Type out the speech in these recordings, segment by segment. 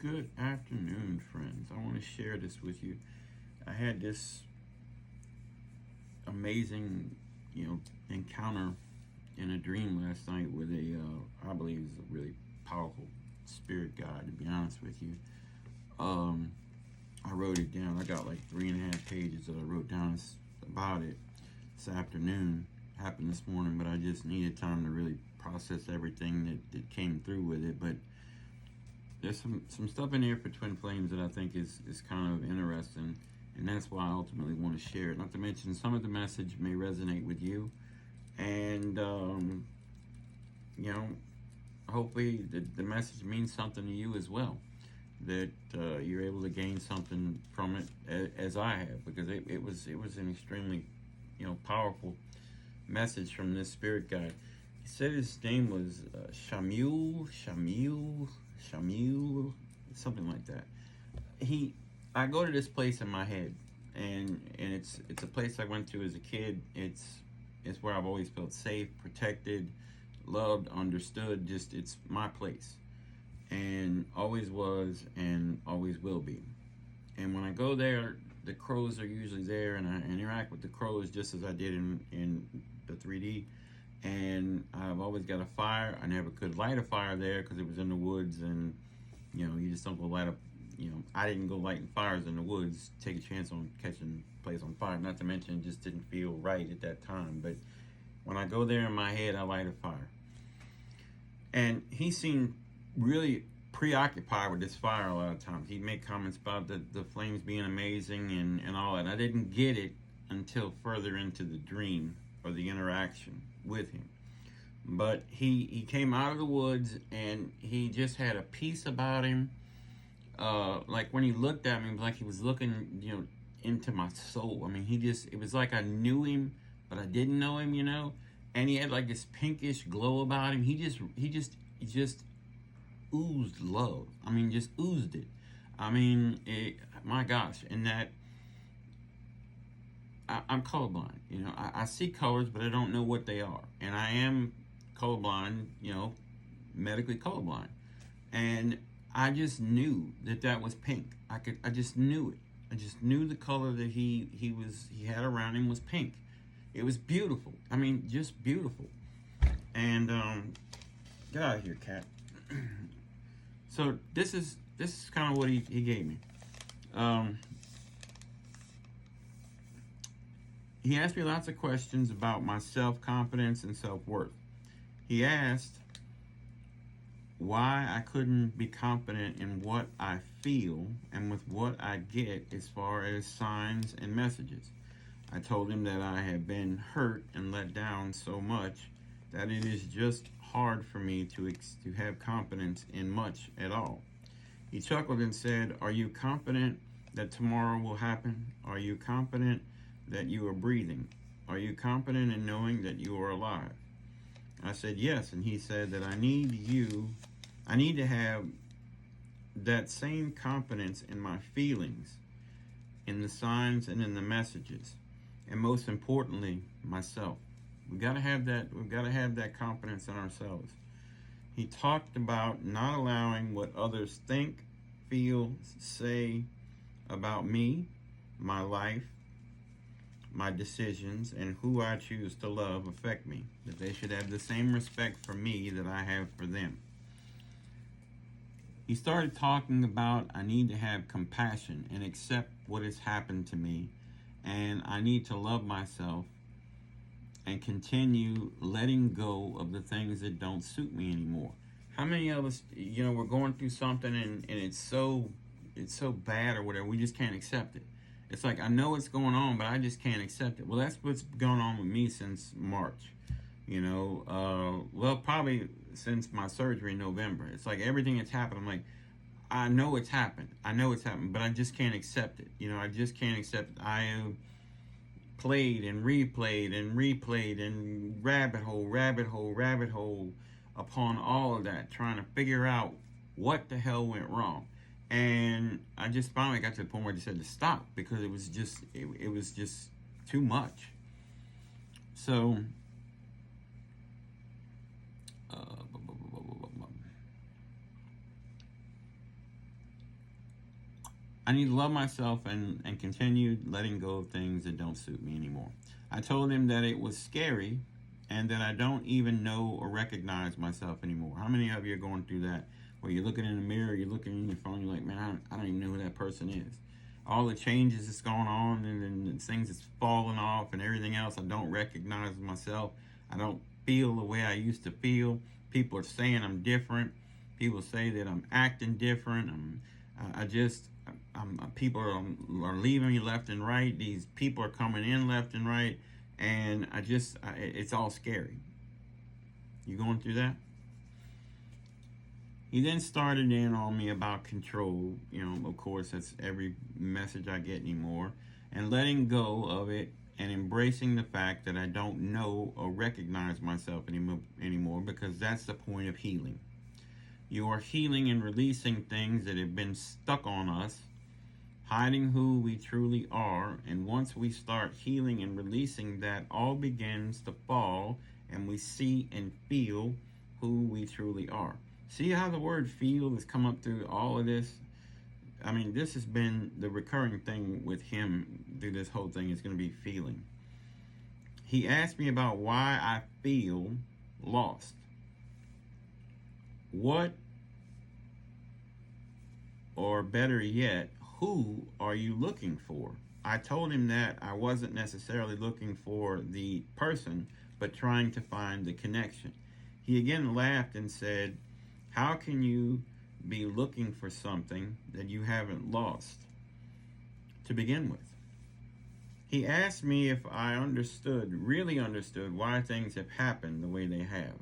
Good afternoon, friends. I want to share this with you. I had this amazing, encounter in a dream last night with I believe is a really powerful spirit guide, to be honest with you. Um, I wrote it down. I got like 3.5 pages that I wrote down about it this afternoon. Happened this morning, but I just needed time to really process everything that came through with it. But there's some stuff in here for Twin Flames that I think is kind of interesting, and that's why I ultimately want to share it. Not to mention, some of the message may resonate with you, and hopefully the message means something to you as well. That you're able to gain something from it, as I have, because it was an extremely powerful message from this spirit guide. He said his name was Shamil, something like that. I go to this place in my head, and it's a place I went to as a kid. It's where I've always felt safe, protected, loved, understood. Just it's my place, and always was, and always will be. And when I go there, the crows are usually there, and I interact with the crows just as I did in the 3D. And I've always got a fire. I never could light a fire there because it was in the woods, and you just don't go light up. I didn't go lighting fires in the woods, take a chance on catching place on fire. Not to mention, it just didn't feel right at that time. But when I go there in my head, I light a fire. And he seemed really preoccupied with this fire a lot of times. He'd make comments about the flames being amazing and all that. And I didn't get it until further into the dream or the interaction with him. But he came out of the woods, and he just had a peace about him. Like when he looked at me, it was like he was looking, into my soul. I mean, it was like I knew him, but I didn't know him, And he had like this pinkish glow about him. He just oozed love. I mean, just oozed it. I mean, my gosh. And that, I'm colorblind. I see colors, but I don't know what they are. And I am colorblind, medically colorblind. And I just knew that was pink. I just knew it. I just knew the color that he had around him was pink. It was beautiful. I mean, just beautiful. And get out of here, cat. So this is kind of what he gave me. He asked me lots of questions about my self-confidence and self-worth. He asked why I couldn't be confident in what I feel and with what I get as far as signs and messages. I told him that I had been hurt and let down so much that it is just hard for me to have confidence in much at all. He chuckled and said, "Are you confident that tomorrow will happen? Are you confident that you are breathing? Are you confident in knowing that you are alive?" I said yes, and he said that I need to have that same confidence in my feelings, in the signs and in the messages, and most importantly, myself. We've got to have that confidence in ourselves. He talked about not allowing what others think, feel, say about me, my life, my decisions, and who I choose to love affect me. That they should have the same respect for me that I have for them. He started talking about I need to have compassion and accept what has happened to me, and I need to love myself and continue letting go of the things that don't suit me anymore. How many of us, we're going through something and it's so bad or whatever, we just can't accept it. It's like, I know what's going on, but I just can't accept it. Well, that's what's going on with me since March. Probably since my surgery in November. It's like everything that's happened, I'm like, I know it's happened, but I just can't accept it. I just can't accept it. I have played and replayed and rabbit hole upon all of that, trying to figure out what the hell went wrong. And I just finally got to the point where I just had to stop because it was just too much. So I need to love myself and continue letting go of things that don't suit me anymore. I told him that it was scary and that I don't even know or recognize myself anymore. How many of you are going through that? Where you're looking in the mirror, you're looking in your phone, you're like, man, I don't even know who that person is. All the changes that's going on and then things that's falling off and everything else, I don't recognize myself. I don't feel the way I used to feel. People are saying I'm different. People say that I'm acting different. People are leaving me left and right. These people are coming in left and right, and it's all scary. You going through that? He then started in on me about control. Of course, that's every message I get anymore, and letting go of it and embracing the fact that I don't know or recognize myself anymore, because that's the point of healing. You are healing and releasing things that have been stuck on us, hiding who we truly are. And once we start healing and releasing that, all begins to fall and we see and feel who we truly are. See how the word feel has come up through all of this? I mean, this has been the recurring thing with him through this whole thing, is going to be feeling. He asked me about why I feel lost. What, or better yet, who are you looking for? I told him that I wasn't necessarily looking for the person, but trying to find the connection. He again laughed and said, how can you be looking for something that you haven't lost to begin with? He asked me if I really understood why things have happened the way they have.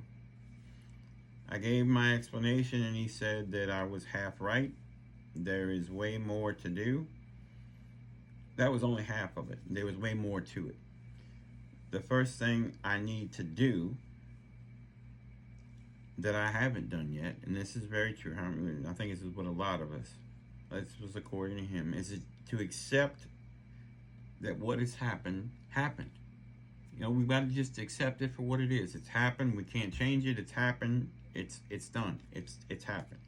I gave my explanation and he said that I was half right. There is way more to do. That was only half of it. There was way more to it. The first thing I need to do that I haven't done yet, and this is very true, I think this is what a lot of us, this was according to him, is to accept that what has happened. We've got to just accept it for what it is. It's happened. We can't change it. It's happened. It's done. It's happened.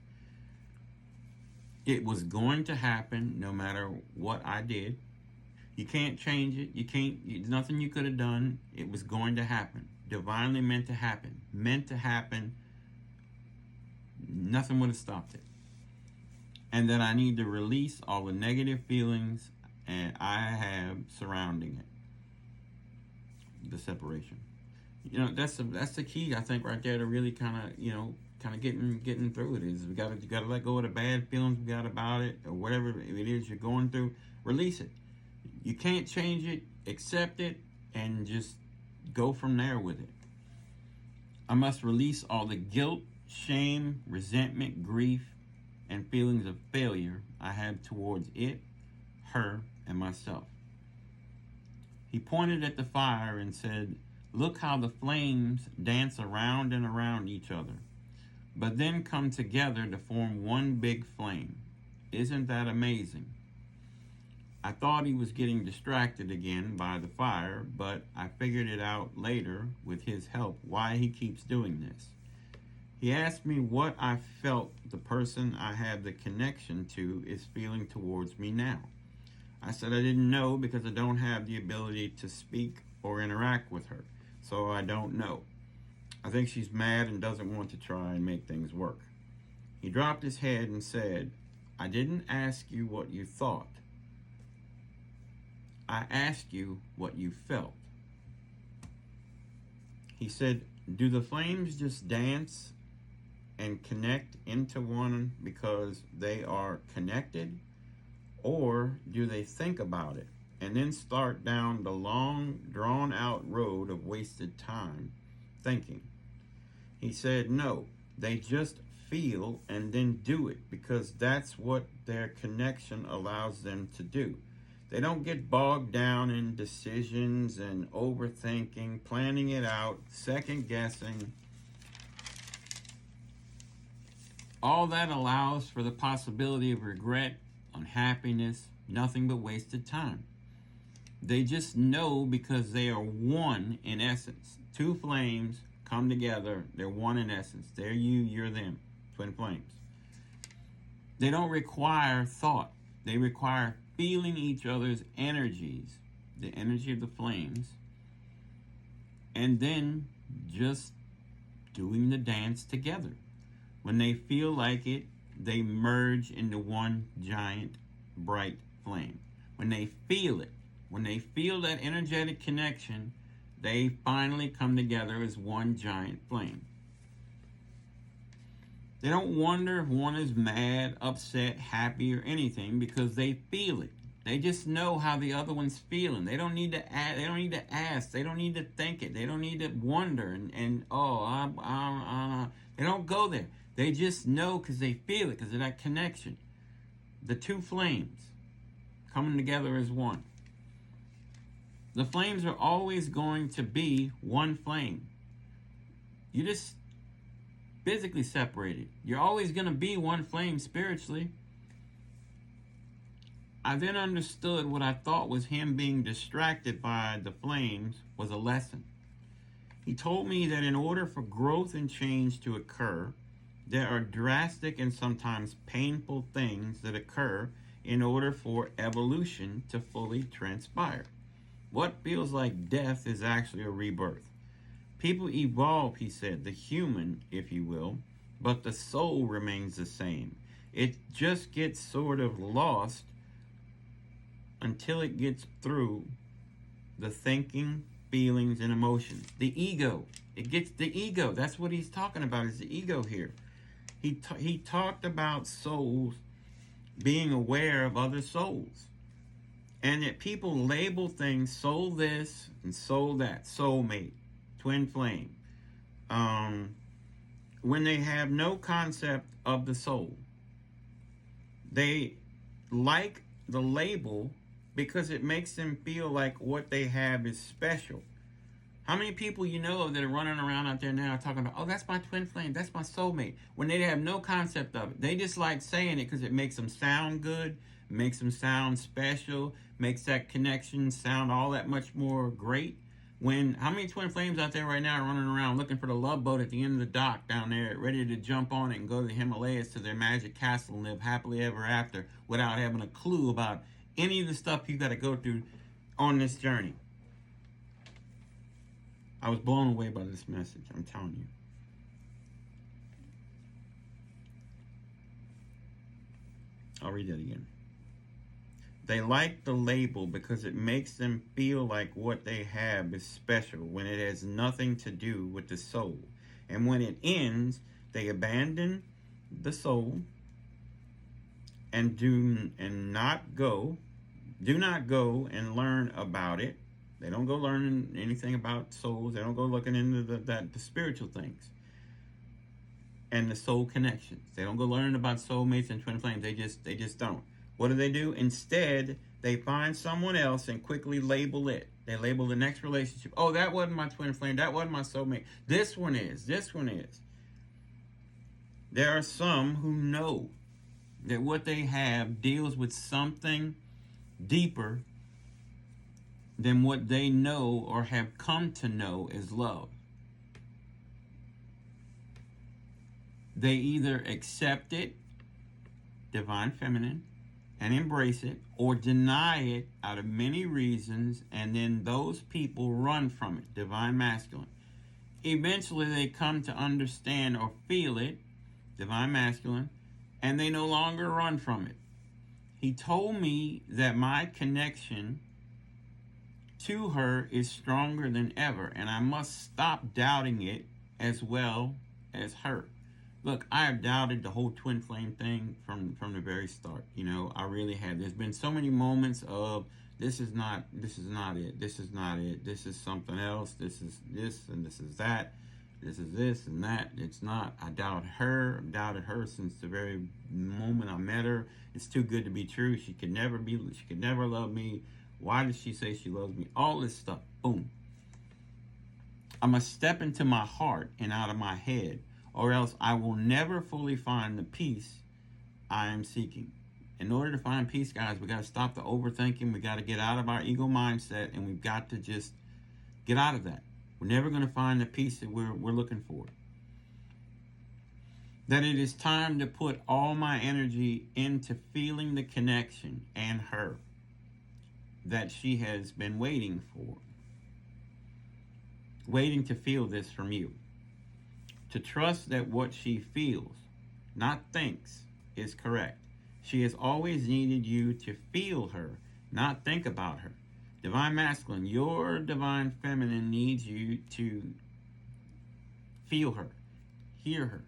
It was going to happen no matter what I did. You can't change it. There's nothing you could have done. It was going to happen. Divinely meant to happen. Meant to happen. Nothing would have stopped it. And that I need to release all the negative feelings and I have surrounding it. The separation. That's the key, I think, right there, to really kind of getting through it. Is you gotta let go of the bad feelings we got about it, or whatever it is you're going through. Release it. You can't change it. Accept it and just go from there with it. I must release all the guilt, shame, resentment, grief, and feelings of failure I have towards it, her, and myself. He pointed at the fire and said, look how the flames dance around and around each other, but then come together to form one big flame. Isn't that amazing? I thought he was getting distracted again by the fire, but I figured it out later with his help why he keeps doing this. He asked me what I felt the person I have the connection to is feeling towards me now. I said I didn't know because I don't have the ability to speak or interact with her, so I don't know. I think she's mad and doesn't want to try and make things work. He dropped his head and said, I didn't ask you what you thought. I asked you what you felt. He said, do the flames just dance and connect into one because they are connected? Or do they think about it and then start down the long, drawn-out road of wasted time thinking? He said, no, they just feel and then do it because that's what their connection allows them to do. They don't get bogged down in decisions and overthinking, planning it out, second guessing. All that allows for the possibility of regret, unhappiness, nothing but wasted time. They just know because they are one in essence. Two flames come together, they're one in essence. They're you, you're them, twin flames. They don't require thought. They require feeling each other's energies, the energy of the flames, and then just doing the dance together. When they feel like it, they merge into one giant bright flame. When they feel it, when they feel that energetic connection, they finally come together as one giant flame. They don't wonder if one is mad, upset, happy, or anything, because they feel it. They just know how the other one's feeling. They don't need to ask. They don't need to ask. They don't need to think it. They don't need to wonder they don't go there. They just know because they feel it, because of that connection. The two flames coming together as one. The flames are always going to be one flame. You just physically separated. You're always going to be one flame spiritually. I then understood what I thought was him being distracted by the flames was a lesson. He told me that in order for growth and change to occur, there are drastic and sometimes painful things that occur in order for evolution to fully transpire. What feels like death is actually a rebirth. People evolve, he said, the human, if you will, but the soul remains the same. It just gets sort of lost until it gets through the thinking, feelings, and emotions. The ego. It gets the ego. That's what he's talking about, is the ego here. He talked about souls being aware of other souls. And that people label things soul this and soul that, soulmate, twin flame, when they have no concept of the soul. They like the label because it makes them feel like what they have is special. How many people you know that are running around out there now talking about, oh, that's my twin flame, that's my soulmate, when they have no concept of it? They just like saying it because it makes them sound good, makes them sound special, makes that connection sound all that much more great. When how many twin flames out there right now are running around looking for the love boat at the end of the dock down there, ready to jump on it and go to the Himalayas to their magic castle and live happily ever after without having a clue about any of the stuff you got to go through on this journey? I was blown away by this message, I'm telling you. I'll read that again. They like the label because it makes them feel like what they have is special when it has nothing to do with the soul. And when it ends, they abandon the soul and do not go and learn about it. They don't go learning anything about souls. They don't go looking into the spiritual things and the soul connections. They don't go learning about soulmates and twin flames. They just don't. What do? Instead, they find someone else and quickly label it. They label the next relationship. Oh, that wasn't my twin flame. That wasn't my soulmate. This one is. This one is. There are some who know that what they have deals with something deeper than what they know or have come to know as love. They either accept it, divine feminine, and embrace it, or deny it out of many reasons, and then those people run from it, divine masculine. Eventually they come to understand or feel it, divine masculine, and they no longer run from it. He told me that my connection to her is stronger than ever, and I must stop doubting it as well as her. Look, I have doubted the whole twin flame thing from the very start. You know, I really have. There's been so many moments of this is not it, this is something else, this is this and this is that, this is this and that. It's not. I doubt her. I've doubted her since the very moment I met her. It's too good to be true. She could never love me. Why does she say she loves me? All this stuff. Boom. I must step into my heart and out of my head, or else I will never fully find the peace I am seeking. In order to find peace, guys, we got to stop the overthinking. We got to get out of our ego mindset, and we've got to just get out of that. We're never going to find the peace that we're looking for. That it is time to put all my energy into feeling the connection and her that she has been waiting for, waiting to feel this from you. To trust that what she feels, not thinks, is correct. She has always needed you to feel her, not think about her. Divine Masculine, your Divine Feminine needs you to feel her, hear her.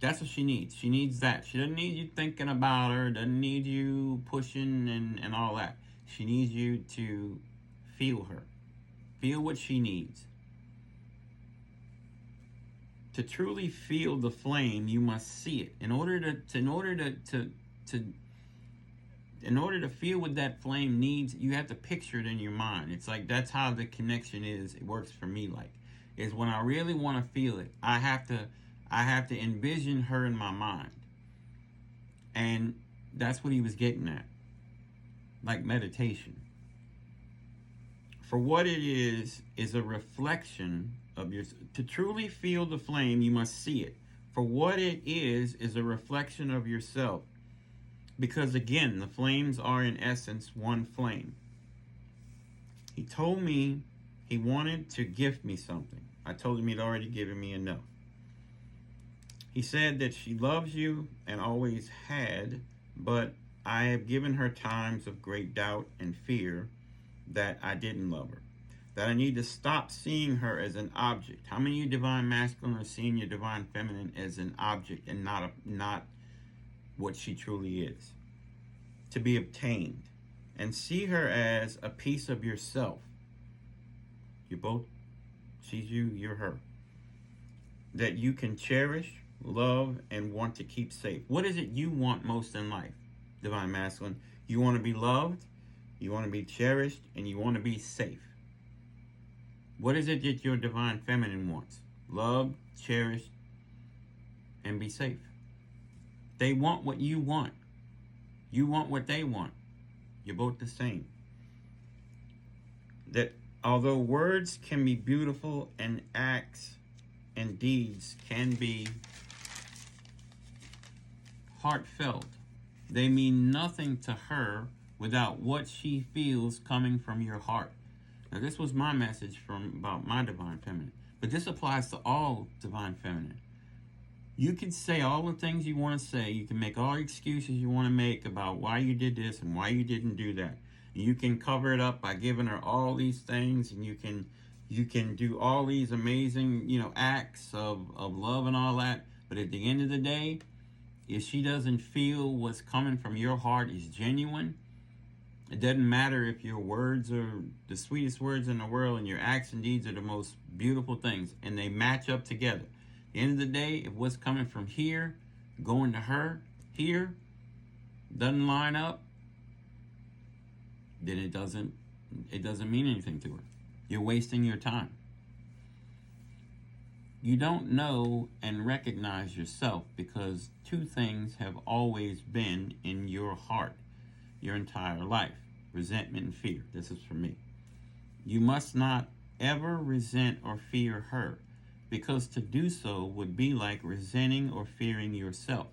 That's what she needs. She needs that. She doesn't need you thinking about her, doesn't need you pushing and all that. She needs you to feel her, feel what she needs. To truly feel the flame, you must see it. In order to feel what that flame needs, you have to picture it in your mind. It's like that's how the connection is. It works for me. Like, is when I really want to feel it, I have to envision her in my mind, and that's what he was getting at, like meditation. For what it is a reflection of your. To truly feel the flame, you must see it. For what it is a reflection of yourself. Because again, the flames are in essence one flame. He told me he wanted to gift me something. I told him he'd already given me enough. He said that she loves you and always had, but I have given her times of great doubt and fear that I didn't love her. That I need to stop seeing her as an object. How many of you Divine Masculine are seeing your Divine Feminine as an object and not what she truly is? To be obtained. And see her as a piece of yourself. You both, she's you, you're her. That you can cherish, love, and want to keep safe. What is it you want most in life, Divine Masculine? You want to be loved, you want to be cherished, and you want to be safe. What is it that your Divine Feminine wants? Loved, cherished, and be safe. They want what you want. You want what they want. You're both the same. That although words can be beautiful and acts and deeds can be heartfelt, they mean nothing to her without what she feels coming from your heart. Now, this was my message about my Divine Feminine, but this applies to all Divine Feminine. You can say all the things you want to say. You can make all the excuses you want to make about why you did this and why you didn't do that. You can cover it up by giving her all these things, and you can do all these amazing, acts of love and all that. But at the end of the day, if she doesn't feel what's coming from your heart is genuine, it doesn't matter if your words are the sweetest words in the world and your acts and deeds are the most beautiful things, and they match up together. At the end of the day, if what's coming from here, going to her here, doesn't line up, then it doesn't mean anything to her. You're wasting your time. You don't know and recognize yourself because two things have always been in your heart your entire life: resentment and fear. This is for me. You must not ever resent or fear her, because to do so would be like resenting or fearing yourself.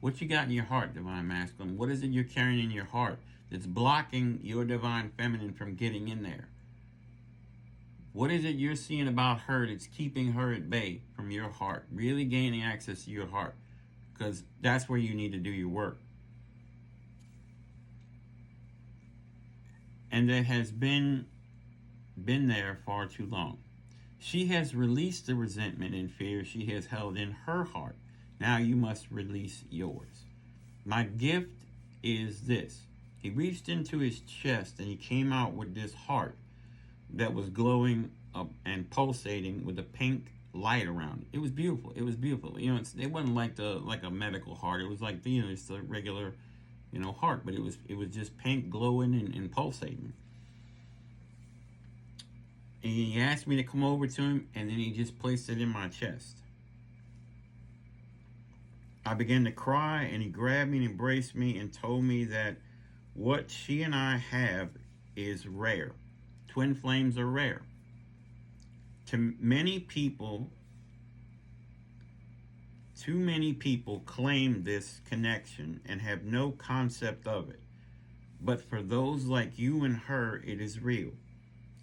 What you got in your heart, Divine Masculine? What is it you're carrying in your heart that's blocking your Divine Feminine from getting in there? What is it you're seeing about her that's keeping her at bay from your heart, really gaining access to your heart? Because that's where you need to do your work. And that has been there far too long. She has released the resentment and fear she has held in her heart. Now you must release yours. My gift is this. He reached into his chest and he came out with this heart that was glowing up and pulsating with a pink light around it. It was beautiful. It was beautiful. It wasn't like a medical heart. It was like it's a regular heart, but it was just pink, glowing and pulsating. And he asked me to come over to him, and then he just placed it in my chest. I began to cry, and he grabbed me and embraced me and told me that what she and I have is rare. Twin flames are rare. To many people, Too many people claim this connection and have no concept of it. But for those like you and her, it is real.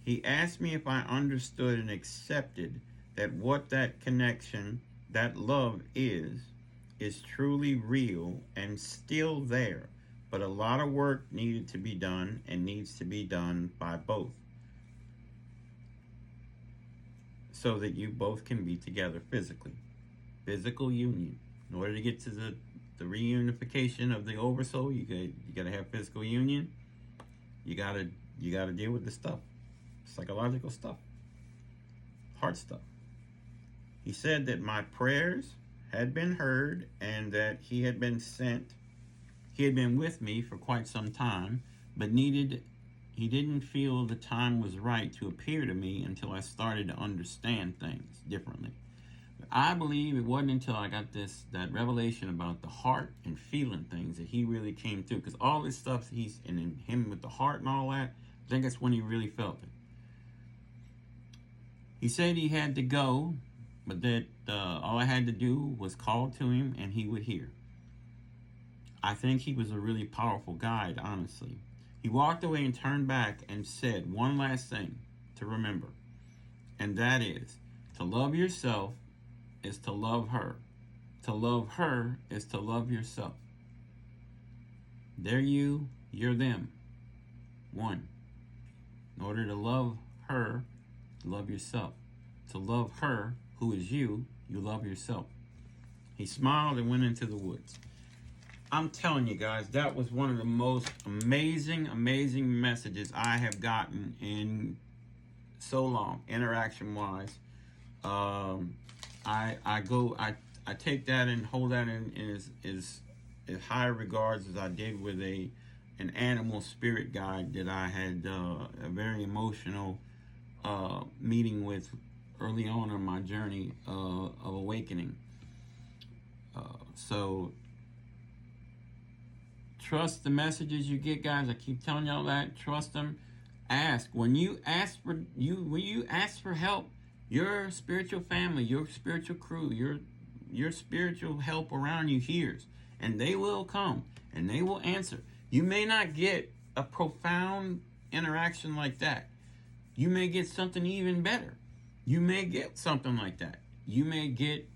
He asked me if I understood and accepted that what that connection, that love is truly real and still there. But a lot of work needed to be done and needs to be done by both so that you both can be together physically. Physical union. In order to get to the reunification of the oversoul, you gotta have physical union. You gotta deal with the stuff, psychological stuff, heart stuff. He said that my prayers had been heard and that he had been sent. He had been with me for quite some time, but he didn't feel the time was right to appear to me until I started to understand things differently. I believe it wasn't until I got that revelation about the heart and feeling things that he really came through. Because all this stuff he's in him with the heart and all that, I think that's when he really felt it. He said he had to go, but that all I had to do was call to him and he would hear. I think he was a really powerful guide, honestly. He walked away and turned back and said one last thing to remember, and that is to love yourself is to love her. To love her is to love yourself. They're you, you're them. One. In order to love her, love yourself. To love her, who is you, you love yourself. He smiled and went into the woods. I'm telling you guys, that was one of the most amazing messages I have gotten in so long, interaction-wise. I take that and hold that in as high regards as I did with an animal spirit guide that I had a very emotional meeting with early on in my journey of awakening. So trust the messages you get, guys. I keep telling y'all that. Trust them. Ask. When you ask for help, your spiritual family, your spiritual crew, your spiritual help around you hears, and they will come and they will answer. You may not get a profound interaction like that. You may get something even better. You may get something like that. You may get,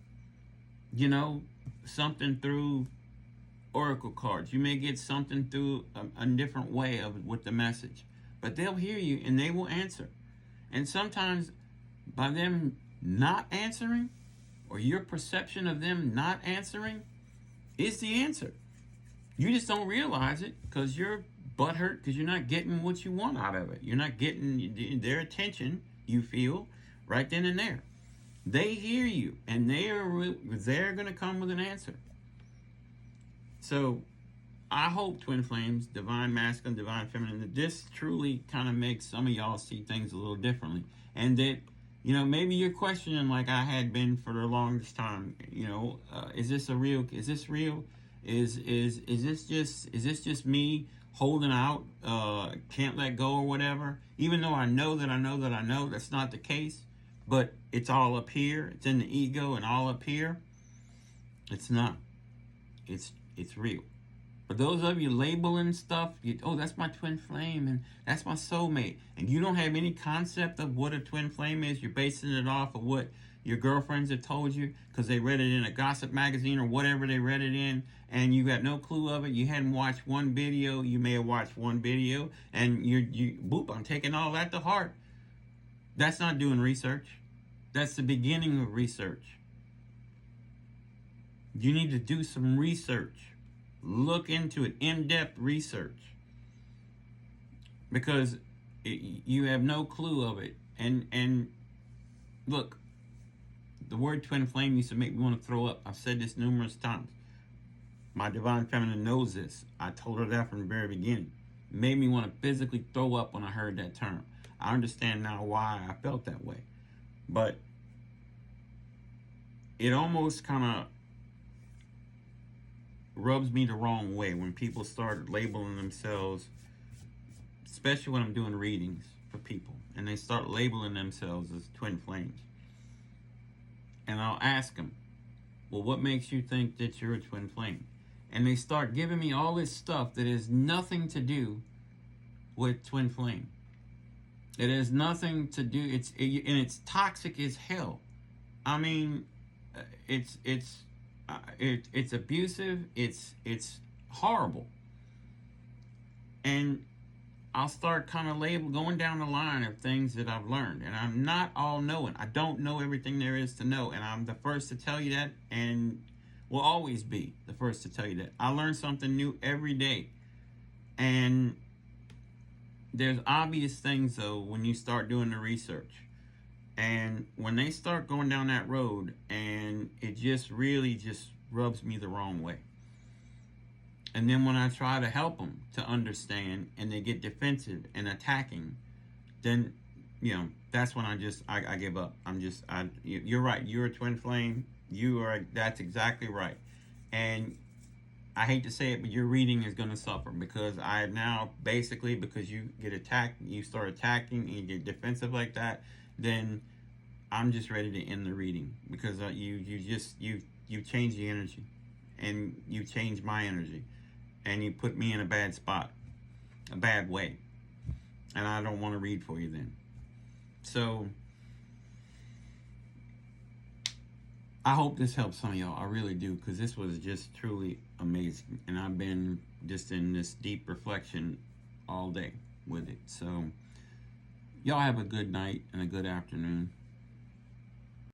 something through oracle cards. You may get something through a different way with the message. But they'll hear you and they will answer. And sometimes by them not answering, or your perception of them not answering, is the answer. You just don't realize it because you're butthurt because you're not getting what you want out of it. You're not getting their attention, you feel, right then and there. They hear you and they're going to come with an answer. So I hope, Twin Flames, Divine Masculine, Divine Feminine, that this truly kind of makes some of y'all see things a little differently. And that, maybe you're questioning, like I had been for the longest time, is this real? Is this just me holding out, can't let go or whatever? Even though I know that's not the case, but it's all up here. It's in the ego and all up here. It's not. It's real. For those of you labeling stuff, that's my twin flame and that's my soulmate, and you don't have any concept of what a twin flame is. You're basing it off of what your girlfriends have told you because they read it in a gossip magazine or whatever they read it in, and you got no clue of it. You hadn't watched one video. You may have watched one video, and I'm taking all that to heart. That's not doing research. That's the beginning of research. You need to do some research. Look into it, in-depth research, because you have no clue of it. And look, the word twin flame used to make me want to throw up. I've said this numerous times. My Divine Feminine knows this. I told her that from the very beginning. It made me want to physically throw up when I heard that term. I understand now why I felt that way. But it almost kind of rubs me the wrong way when people start labeling themselves, especially when I'm doing readings for people, and they start labeling themselves as twin flames. And I'll ask them, Well, what makes you think that you're a twin flame? And they start giving me all this stuff that has nothing to do with twin flame. It has nothing to do. And it's toxic as hell. I mean, it's abusive. It's horrible. And I'll start kind of going down the line of things that I've learned. And I'm not all knowing. I don't know everything there is to know. And I'm the first to tell you that, and will always be the first to tell you that. I learn something new every day. And there's obvious things, though, when you start doing the research. And when they start going down that road, and it just really just rubs me the wrong way. And then when I try to help them to understand and they get defensive and attacking, then, that's when I give up. You're right. You're a twin flame. That's exactly right. And I hate to say it, but your reading is going to suffer because because you get attacked, you start attacking and you get defensive like that, then I'm just ready to end the reading because you change the energy and you change my energy. And you put me in a bad spot, a bad way. And I don't want to read for you then. So, I hope this helps some of y'all. I really do, because this was just truly amazing. And I've been just in this deep reflection all day with it. So, y'all have a good night and a good afternoon.